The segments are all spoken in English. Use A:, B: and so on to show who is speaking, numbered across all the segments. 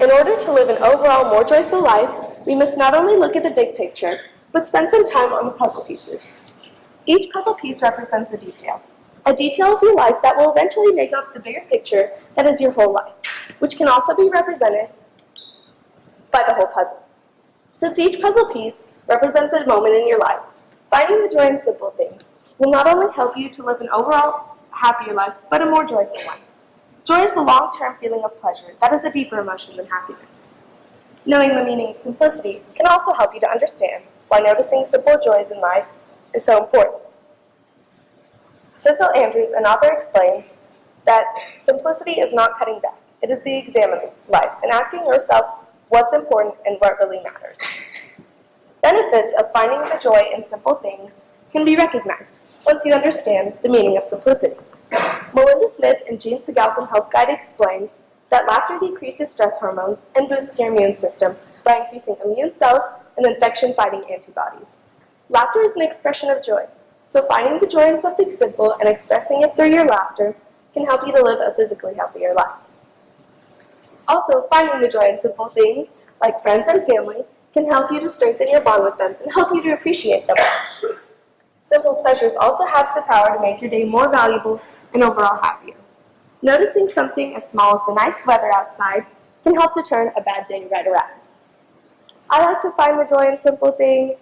A: In order to live an overall more joyful life, we must not only look at the big picture, but spend some time on the puzzle pieces. Each puzzle piece represents a detail of your life that will eventually make up the bigger picture that is your whole life, which can also be represented by the whole puzzle. Since each puzzle piece represents a moment in your life, finding the joy in simple things will not only help you to live an overall happier life, but a more joyful one. Joy is the long-term feeling of pleasure that is a deeper emotion than happiness. Knowing the meaning of simplicity can also help you to understand why noticing simple joys in life is so important. Cecil Andrews, an author, explains that simplicity is not cutting back. It is the examining life and asking yourself what's important and what really matters. Benefits of finding the joy in simple things can be recognized once you understand the meaning of simplicity. Melinda Smith and Jean Segal from Help Guide explained that laughter decreases stress hormones and boosts your immune system by increasing immune cells and infection-fighting antibodies. Laughter is an expression of joy, so finding the joy in something simple and expressing it through your laughter can help you to live a physically healthier life. Also, finding the joy in simple things, like friends and family, can help you to strengthen your bond with them and help you to appreciate them. Simple pleasures also have the power to make your day more valuable and overall happier. Noticing something as small as the nice weather outside can help to turn a bad day right around. I like to find the joy in simple things,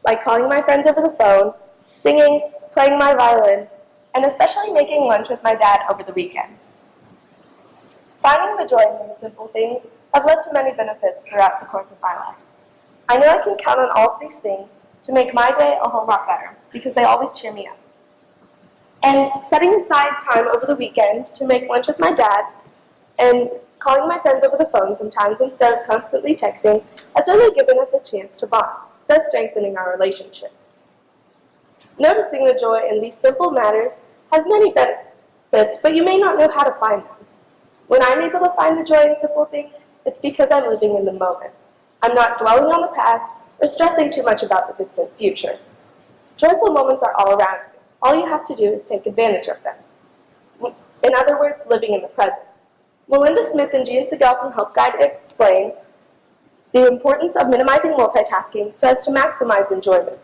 A: like calling my friends over the phone, singing, playing my violin, and especially making lunch with my dad over the weekend. Finding the joy in these simple things have led to many benefits throughout the course of my life. I know I can count on all of these things to make my day a whole lot better because they always cheer me up. And setting aside time over the weekend to make lunch with my dad and calling my friends over the phone sometimes instead of constantly texting has really given us a chance to bond, thus strengthening our relationship. Noticing the joy in these simple matters has many benefits, but you may not know how to find them. When I'm able to find the joy in simple things, it's because I'm living in the moment. I'm not dwelling on the past or stressing too much about the distant future. Joyful moments are all around you. All you have to do is take advantage of them. In other words, living in the present. Melinda Smith and Jean Segal from Help Guide explain the importance of minimizing multitasking so as to maximize enjoyment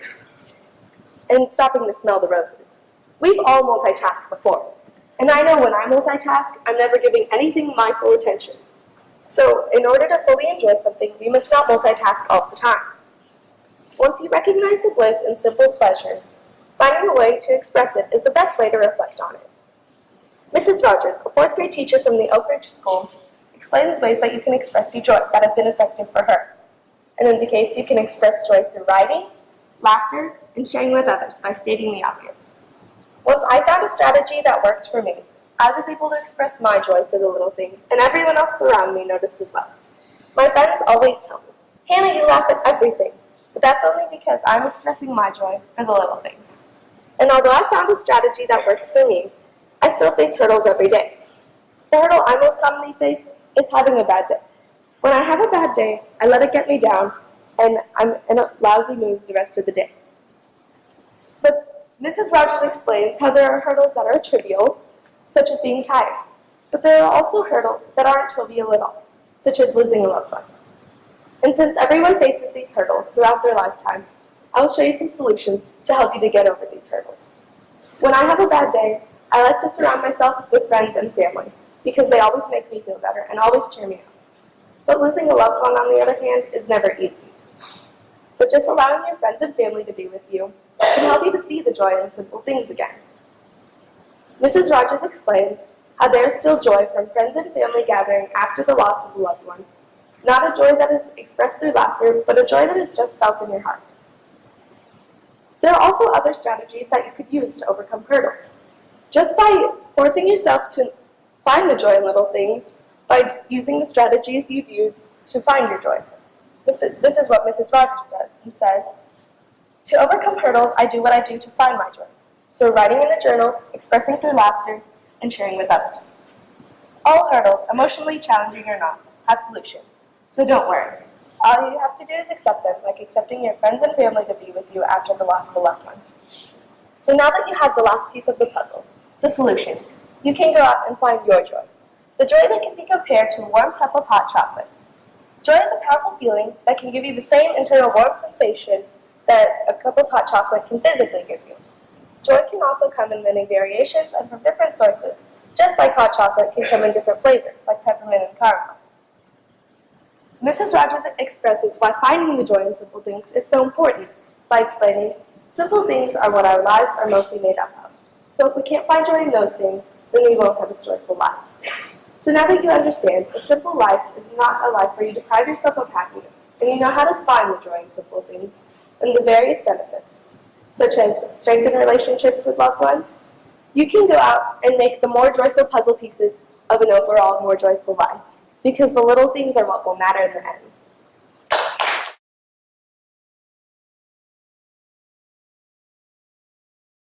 A: and stopping to smell the roses. We've all multitasked before, and I know when I multitask, I'm never giving anything my full attention. So, in order to fully enjoy something, we must not multitask all the time. Once you recognize the bliss in simple pleasures, finding a way to express it is the best way to reflect on it. Mrs. Rogers, a 4th grade teacher from the Oak Ridge School, explains ways that you can express your joy that have been effective for her, and indicates you can express joy through writing, laughter, and sharing with others by stating the obvious. Once I found a strategy that worked for me, I was able to express my joy for the little things, and everyone else around me noticed as well. My friends always tell me, "Hannah, you laugh at everything," but that's only because I'm expressing my joy for the little things. And although I found a strategy that works for me, I still face hurdles every day. The hurdle I most commonly face is having a bad day. When I have a bad day, I let it get me down, and I'm in a lousy mood the rest of the day. But Mrs. Rogers explains how there are hurdles that are trivial, such as being tired. But there are also hurdles that aren't trivial at all, such as losing a loved one. And since everyone faces these hurdles throughout their lifetime, I will show you some solutions to help you to get over these hurdles. When I have a bad day, I like to surround myself with friends and family because they always make me feel better and always cheer me up. But losing a loved one, on the other hand, is never easy. But just allowing your friends and family to be with you can help you to see the joy in simple things again. Mrs. Rogers explains how there is still joy from friends and family gathering after the loss of a loved one. Not a joy that is expressed through laughter, but a joy that is just felt in your heart. There are also other strategies that you could use to overcome hurdles. Just by forcing yourself to find the joy in little things, by using the strategies you'd use to find your joy. This is what Mrs. Rogers does and says, "To overcome hurdles, I do what I do to find my joy. So writing in a journal, expressing through laughter, and sharing with others." All hurdles, emotionally challenging or not, have solutions, so don't worry. All you have to do is accept them, like accepting your friends and family to be with you after the loss of a loved one. So now that you have the last piece of the puzzle, the solutions, you can go out and find your joy. The joy that can be compared to a warm cup of hot chocolate. Joy is a powerful feeling that can give you the same internal warm sensation that a cup of hot chocolate can physically give you. Joy can also come in many variations and from different sources, just like hot chocolate can come in different flavors, like peppermint and caramel. Mrs. Rogers expresses why finding the joy in simple things is so important by explaining, simple things are what our lives are mostly made up of. So if we can't find joy in those things, then we won't have as joyful lives. So now that you understand, a simple life is not a life where you deprive yourself of happiness, and you know how to find the joy in simple things and the various benefits, such as strengthen relationships with loved ones, you can go out and make the more joyful puzzle pieces of an overall more joyful life, because the little things are what will matter in the end.